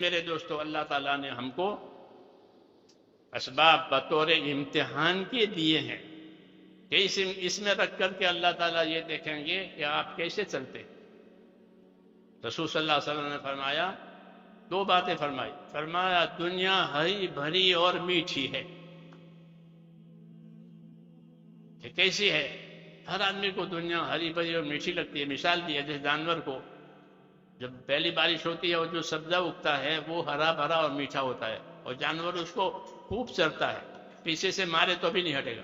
میرے دوستو، اللہ تعالیٰ نے ہم کو اسباب بطور امتحان کے دیے ہیں کہ اس میں رکھ کر کے اللہ تعالیٰ یہ دیکھیں گے کہ آپ کیسے چلتے. رسول صلی اللہ علیہ وسلم نے فرمایا، دو باتیں فرمایا دنیا ہری بھری اور میٹھی ہے. کہ کیسی ہے؟ ہر آدمی کو دنیا ہری بھری اور میٹھی لگتی ہے. مثال دی ہے جیسے جانور کو جب پہلی بارش ہوتی ہے اور جو سبزہ اگتا ہے وہ ہرا بھرا اور میٹھا ہوتا ہے، اور جانور اس کو خوب چرتا ہے، پیچھے سے مارے تو بھی نہیں ہٹے گا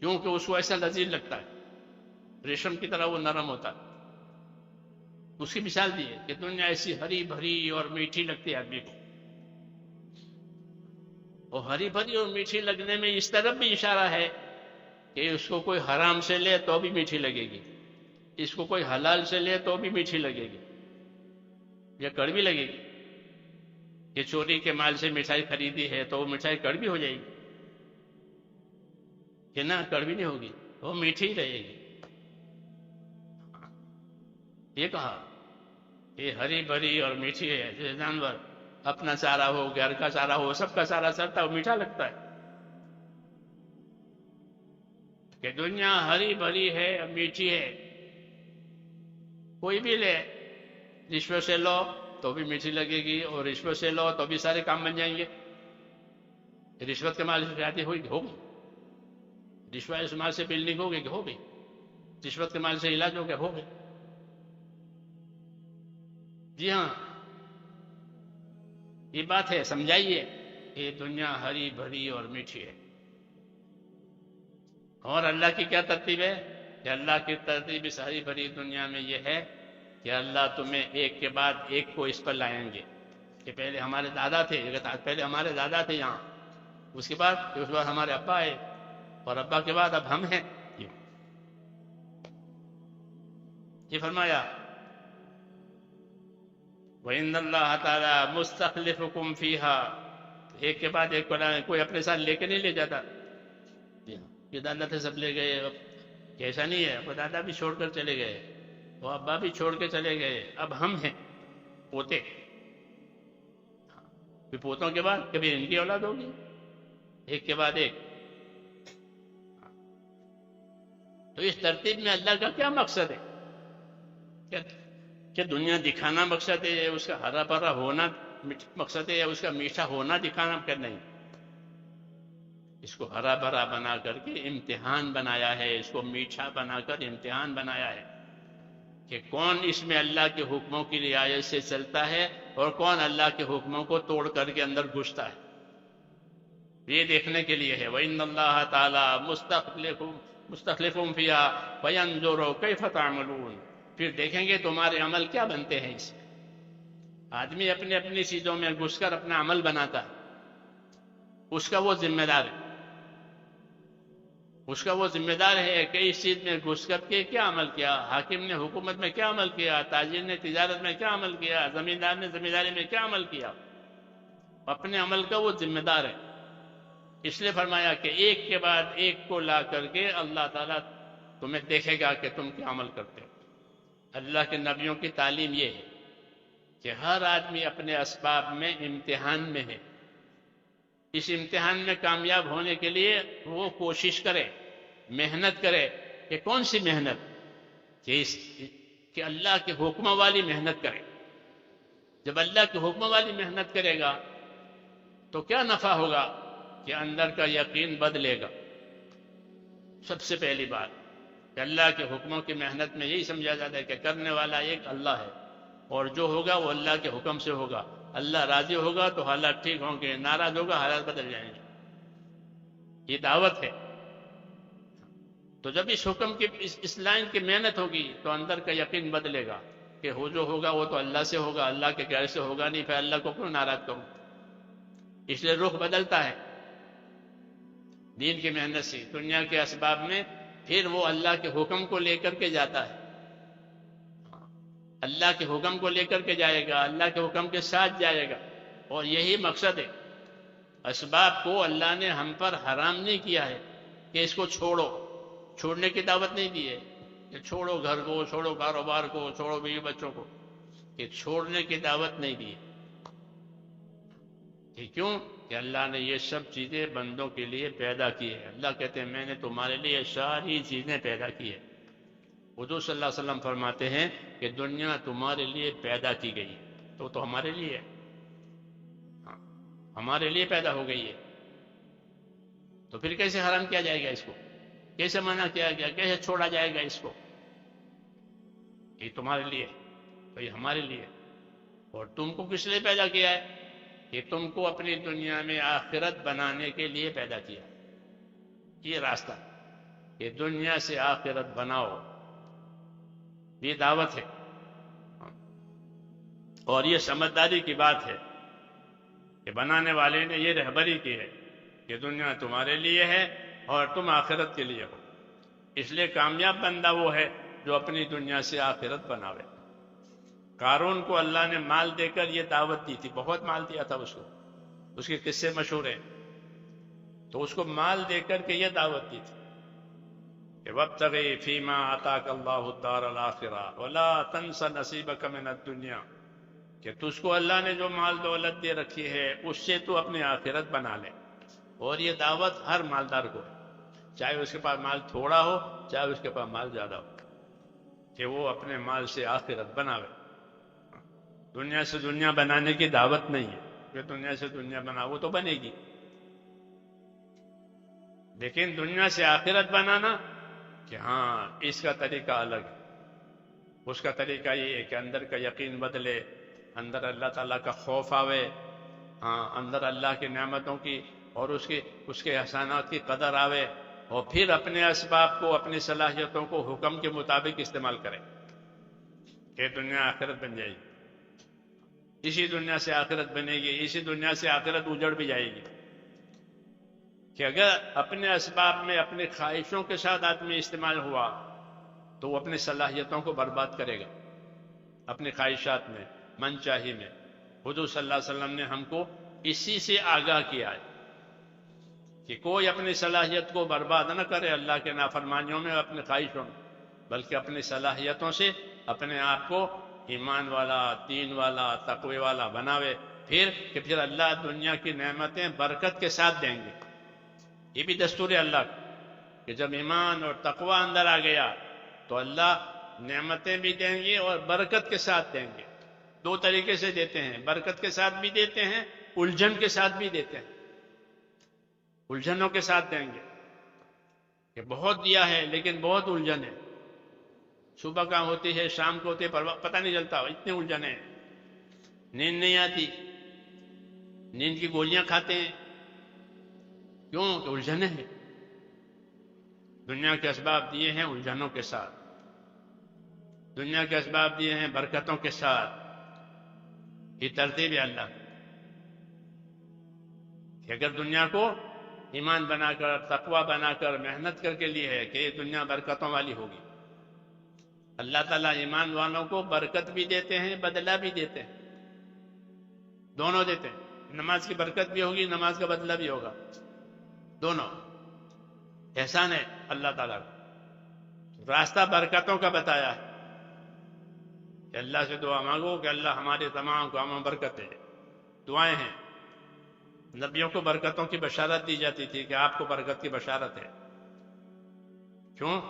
کیونکہ اس کو ایسا لذیذ لگتا ہے، ریشم کی طرح وہ نرم ہوتا ہے. اس کی مثال دی ہے کہ دنیا ایسی ہری بھری اور میٹھی لگتی ہے آدمی کو. اور ہری بھری اور میٹھی لگنے میں اس طرف بھی اشارہ ہے کہ اس کو کوئی حرام سے لے تو بھی میٹھی لگے گی، اس کو کوئی حلال سے لے تو بھی میٹھی لگے گی، یا کڑوی لگے گی. کہ چوری کے مال سے مٹھائی خریدی ہے تو وہ مٹھائی کڑوی ہو جائے گی کہ نہ؟ کڑوی نہیں ہوگی، وہ میٹھی رہے گی. یہ کہا کہ ہری بھری اور میٹھی ہے. جیسے جانور اپنا چارہ ہو، گھر کا چارہ ہو، سب کا چارہ چرتا ہے، وہ میٹھا لگتا ہے. کہ دنیا ہری بھری ہے اور میٹھی ہے. کوئی بھی لے، رشوت سے لو تو بھی میٹھی لگے گی، اور رشوت سے لو تو بھی سارے کام بن جائیں گے. رشوت کے مال سے شادی ہوگی؟ رشوت کے مال سے بلڈنگ ہوگی کہ ہوگی؟ رشوت کے مال سے علاج ہو گیا؟ ہوگا. جی ہاں، یہ بات ہے، سمجھائیے کہ دنیا ہری بھری اور میٹھی ہے. اور اللہ کی کیا ترتیب ہے؟ کہ اللہ کی ترتیب اس ہری بھری دنیا میں یہ ہے کہ اللہ تمہیں ایک کے بعد ایک کو اس پر لائیں گے. کہ پہلے ہمارے دادا تھے، یہاں، اس کے بعد ہمارے ابا آئے، اور ابا کے بعد اب ہم ہیں. یہ فرمایا وَإِنَّ اللَّهَ تَعَالَى مُسْتَخْلِفُكُمْ فِيهَا. ایک کے بعد ایک کو کوئی اپنے ساتھ لے کے نہیں لے جاتا. یہ دادا تھے سب لے گئے، اب ایسا نہیں ہے. وہ دادا بھی چھوڑ کر چلے گئے، وہ ابا بھی چھوڑ کے چلے گئے، اب ہم ہیں پوتے. پھر پوتوں کے بعد کبھی ان کی اولاد ہوگی، ایک کے بعد ایک. تو اس ترتیب میں اللہ کا کیا مقصد ہے؟ کہ دنیا دکھانا مقصد ہے، یا اس کا ہرا بھرا ہونا مقصد ہے، یا اس کا میٹھا ہونا دکھانا کرنا نہیں. اس کو ہرا بھرا بنا کر کے امتحان بنایا ہے، اس کو میٹھا بنا کر امتحان بنایا ہے کہ کون اس میں اللہ کے حکموں کی رعایت سے چلتا ہے اور کون اللہ کے حکموں کو توڑ کر کے اندر گھستا ہے. یہ دیکھنے کے لیے ہے. وَإِنَّ اللَّهَ تَعَالَى مُسْتَخْلِفٌ فِيهَا فَيَنْظُرُ كَيْفَ تَعْمَلُونَ. پھر دیکھیں گے تمہارے عمل کیا بنتے ہیں. اس میں آدمی اپنی اپنی چیزوں میں گھس کر اپنا عمل بناتا ہے، اس کا وہ ذمہ دار ہے. اس کا وہ ذمہ دار ہے کہ اس چیز میں گھس کر کے کیا عمل کیا، حاکم نے حکومت میں کیا عمل کیا، تاجر نے تجارت میں کیا عمل کیا، زمیندار نے زمینداری میں کیا عمل کیا. اپنے عمل کا وہ ذمہ دار ہے. اس لیے فرمایا کہ ایک کے بعد ایک کو لا کر کے اللہ تعالیٰ تمہیں دیکھے گا کہ تم کیا عمل کرتے ہو. اللہ کے نبیوں کی تعلیم یہ ہے کہ ہر آدمی اپنے اسباب میں امتحان میں ہے. اس امتحان میں کامیاب ہونے کے لیے وہ کوشش کرے، محنت کرے. کہ کون سی محنت؟ کہ اللہ کے حکم والی محنت کرے. جب اللہ کے حکم والی محنت کرے گا تو کیا نفع ہوگا؟ کہ اندر کا یقین بدلے گا. سب سے پہلی بات کہ اللہ کے حکموں کی محنت میں یہی سمجھا جاتا ہے کہ کرنے والا ایک اللہ ہے، اور جو ہوگا وہ اللہ کے حکم سے ہوگا. اللہ راضی ہوگا تو حالات ٹھیک ہوں گے، ناراض ہوگا حالات بدل جائیں گے. یہ دعوت ہے. تو جب اس حکم کی اس لائن کی محنت ہوگی تو اندر کا یقین بدلے گا کہ جو ہوگا وہ تو اللہ سے ہوگا، اللہ کے گھر سے ہوگا نہیں، پھر اللہ کو کیوں ناراض کروں. اس لیے رخ بدلتا ہے دین کی محنت سے. دنیا کے اسباب میں پھر وہ اللہ کے حکم کو لے کر کے جاتا ہے، اللہ کے حکم کو لے کر کے جائے گا، اللہ کے حکم کے ساتھ جائے گا. اور یہی مقصد ہے. اسباب کو اللہ نے ہم پر حرام نہیں کیا ہے کہ اس کو چھوڑو، چھوڑنے کی دعوت نہیں دی ہے کہ چھوڑو گھر کو، چھوڑو کاروبار کو، چھوڑو بیوی بچوں کو. کہ چھوڑنے کی دعوت نہیں دی ہے. کہ کیوں کہ اللہ نے یہ سب چیزیں بندوں کے لیے پیدا کی ہے. اللہ کہتے ہیں میں نے تمہارے لیے ساری چیزیں پیدا کی ہے. حضور صلی اللہ علیہ وسلم فرماتے ہیں کہ دنیا تمہارے لیے پیدا کی گئی ہے، تو ہمارے لیے ہے. ہاں، ہمارے لیے پیدا ہو گئی ہے، تو پھر کیسے حرام کیا جائے گا اس کو؟ کیسے منع کیا گیا؟ کیسے چھوڑا جائے گا اس کو؟ یہ تمہارے لیے، تو یہ ہمارے لیے. اور تم کو کس لیے پیدا کیا ہے؟ کہ تم کو اپنی دنیا میں آخرت بنانے کے لیے پیدا کیا. یہ راستہ کہ دنیا سے آخرت بناؤ، یہ دعوت ہے. اور یہ سمجھداری کی بات ہے کہ بنانے والے نے یہ رہبری کی ہے کہ دنیا تمہارے لیے ہے اور تم آخرت کے لیے ہو. اس لیے کامیاب بندہ وہ ہے جو اپنی دنیا سے آخرت بناوے. قارون کو اللہ نے مال دے کر یہ دعوت دی تھی، بہت مال دیا تھا اس کو، اس کے قصے مشہور ہیں. تو اس کو مال دے کر کے یہ دعوت دی تھی کہ وَابْتَغِ فِي مَا آتَاكَ اللَّهُ الدَّارَ الْآخِرَةَ وَلَا تَنْسَ نَصِيبَكَ مِنَ الدُّنْيَا، کہ تجھ کو اللہ نے جو مال دولت دے رکھی ہے اس سے تو اپنی آخرت بنا لے. اور یہ دعوت ہر مالدار کو ہے، چاہے اس کے پاس مال تھوڑا ہو چاہے اس کے پاس مال زیادہ ہو، کہ وہ اپنے مال سے آخرت بناوے. دنیا سے دنیا بنانے کی دعوت نہیں ہے کہ دنیا سے دنیا بنا، وہ تو بنے گی، لیکن دنیا سے آخرت بنانا کہ ہاں اس کا طریقہ الگ ہے. اس کا طریقہ یہ ہے کہ اندر کا یقین بدلے، اندر اللہ تعالیٰ کا خوف آوے، ہاں اندر اللہ کی نعمتوں کی اور اس کے احسانات کی قدر آوے، اور پھر اپنے اسباب کو، اپنی صلاحیتوں کو حکم کے مطابق استعمال کرے کہ دنیا آخرت بن جائے گی. اسی دنیا سے آخرت بنے گی، اسی دنیا سے آخرت اجڑ بھی جائے گی. کہ اگر اپنے اسباب میں اپنی خواہشوں کے ساتھ آدمی استعمال ہوا تو وہ اپنی صلاحیتوں کو برباد کرے گا، اپنی خواہشات میں، من چاہی میں. حضور صلی اللہ علیہ وسلم نے ہم کو اسی سے آگاہ کیا ہے کہ کوئی اپنی صلاحیت کو برباد نہ کرے اللہ کے نافرمانیوں میں، اپنی خواہشوں میں، بلکہ اپنی صلاحیتوں سے اپنے آپ کو ایمان والا، دین والا، تقوی والا بناوے. پھر اللہ دنیا کی نعمتیں برکت کے ساتھ دیں گے. یہ بھی دستور ہے اللہ کا کہ جب ایمان اور تقوی اندر آ گیا تو اللہ نعمتیں بھی دیں گے اور برکت کے ساتھ دیں گے. دو طریقے سے دیتے ہیں، برکت کے ساتھ بھی دیتے ہیں، الجھن کے ساتھ بھی دیتے ہیں. الجھنوں کے ساتھ دیں گے کہ بہت دیا ہے لیکن بہت الجھن ہے، صبح کا ہوتی ہے شام کو ہوتی ہے پتہ نہیں چلتا، اتنے الجھن ہیں. نیند نہیں آتی، نیند کی گولیاں کھاتے ہیں، کیوں کہ الجھنیں ہیں. دنیا کے اسباب دیے ہیں الجھنوں کے ساتھ، دنیا کے اسباب دیے ہیں برکتوں کے ساتھ. یہ ترتیب ہے اللہ کہ اگر دنیا کو ایمان بنا کر، تقوی بنا کر، محنت کر کے لیے ہے کہ یہ دنیا برکتوں والی ہوگی. اللہ تعالیٰ ایمان والوں کو برکت بھی دیتے ہیں، بدلہ بھی دیتے ہیں، دونوں دیتے ہیں. نماز کی برکت بھی ہوگی، نماز کا بدلہ بھی ہوگا، دونوں احسان ہے اللہ تعالیٰ کا. راستہ برکتوں کا بتایا ہے کہ اللہ سے دعا مانگو کہ اللہ ہمارے تمام کاموں میں برکت ہے. دعائیں ہیں، نبیوں کو برکتوں کی بشارت دی جاتی تھی کہ آپ کو برکت کی بشارت ہے. کیوں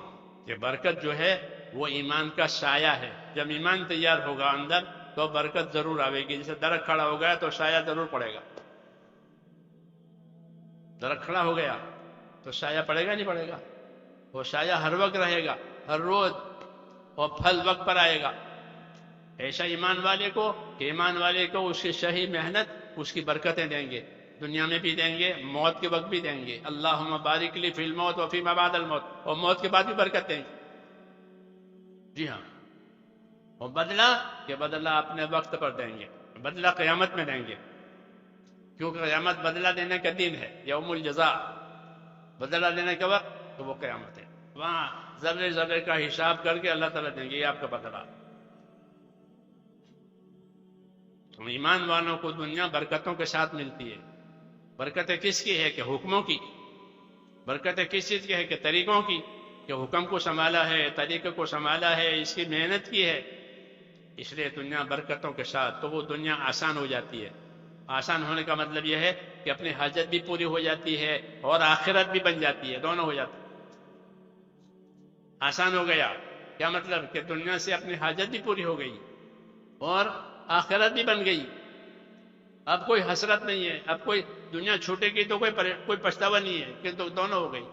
کہ برکت جو ہے وہ ایمان کا سایہ ہے. جب ایمان تیار ہوگا اندر تو برکت ضرور آئے گی. جیسے درخت کھڑا ہو گیا تو سایہ ضرور پڑے گا. درخت کھڑا ہو گیا تو سایہ پڑے گا نہیں پڑے گا؟ وہ سایہ ہر وقت رہے گا، ہر روز، اور پھل وقت پر آئے گا. ایسا ایمان والے کو کہ ایمان والے کو اس کی صحیح محنت اس کی برکتیں دیں گے، دنیا میں بھی دیں گے، موت کے وقت بھی دیں گے. اللہم بارک لی فی الموت و فی ما بعد الموت، اور موت کے بعد بھی برکت دیں گے. جی ہاں. اور بدلہ کہ بدلہ اپنے وقت پر دیں گے، بدلہ قیامت میں دیں گے، کیونکہ قیامت بدلہ دینے کا دن ہے، یوم الجزاء. بدلہ دینے کا وقت تو وہ قیامت ہے، وہاں ذرے ذرے کا حساب کر کے اللہ تعالیٰ دیں گے یہ آپ کا بدلہ. تو ایمان والوں کو دنیا برکتوں کے ساتھ ملتی ہے. برکتیں کس کی ہے کہ حکموں کی. برکتیں کس چیز کی ہے کہ طریقوں کی، کہ حکم کو سنبھالا ہے، طریقے کو سنبھالا ہے، اس کی محنت کی ہے. اس لیے دنیا برکتوں کے ساتھ، تو وہ دنیا آسان ہو جاتی ہے. آسان ہونے کا مطلب یہ ہے کہ اپنی حاجت بھی پوری ہو جاتی ہے اور آخرت بھی بن جاتی ہے، دونوں ہو جاتے ہیں۔ آسان ہو گیا کیا مطلب کہ دنیا سے اپنی حاجت بھی پوری ہو گئی اور آخرت بھی بن گئی۔ اب کوئی حسرت نہیں ہے، اب کوئی دنیا چھوٹے گی تو کوئی پچھتاوا نہیں ہے کہ دونوں ہو گئی،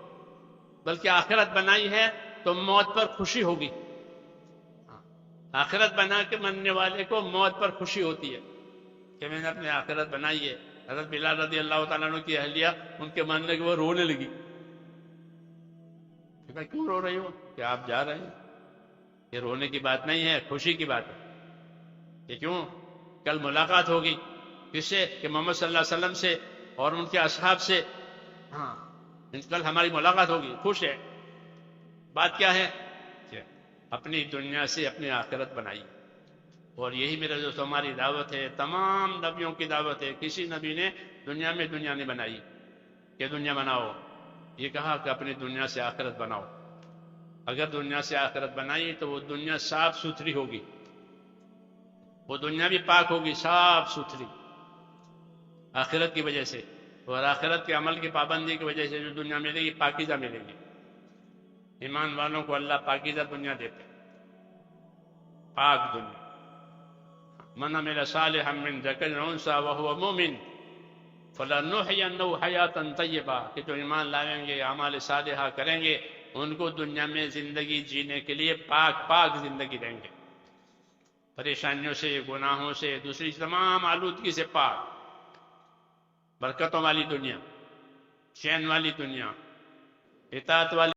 بلکہ آخرت بنائی ہے تو موت پر خوشی ہوگی۔ آخرت بنا کے مرنے والے کو موت پر خوشی ہوتی ہے کہ میں نے اپنی آخرت بنائی ہے۔ حضرت بلال رضی اللہ تعالیٰ عنہ کی اہلیہ ان کے مرنے کے وہ رونے لگی، کہ کیوں رو رہی ہو؟ کہ آپ جا رہے ہیں۔ یہ رونے کی بات نہیں ہے، خوشی کی بات ہے کہ کیوں کل ملاقات ہوگی کس سے؟ کہ محمد صلی اللہ علیہ وسلم سے اور ان کے اصحاب سے۔ ہاں کل ہماری ملاقات ہوگی، خوش ہے۔ بات کیا ہے کہ اپنی دنیا سے اپنی آخرت بنائی، اور یہی میرا جو ہماری دعوت ہے، تمام نبیوں کی دعوت ہے۔ کسی نبی نے دنیا میں دنیا نہیں بنائی کہ دنیا بناؤ، یہ کہا کہ اپنی دنیا سے آخرت بناؤ۔ اگر دنیا سے آخرت بنائی تو وہ دنیا صاف ستھری ہوگی، وہ دنیا بھی پاک ہوگی، صاف ستھری آخرت کی وجہ سے، اور آخرت کے عمل کی پابندی کی وجہ سے جو دنیا ملے گی پاکیزہ ملے گی۔ ایمان والوں کو اللہ پاکیزہ دنیا دیتے، پاک دنیا۔ من عمل صالحا من ذکر او انثی وهو مؤمن فلنحینہ حیاۃ طیبہ، کہ جو ایمان لائیں گے، اعمال صالحہ کریں گے، ان کو دنیا میں زندگی جینے کے لیے پاک زندگی دیں گے، پریشانیوں سے، گناہوں سے، دوسری تمام آلودگی سے پاک، برکتوں والی دنیا، چین والی دنیا، اطاعت والی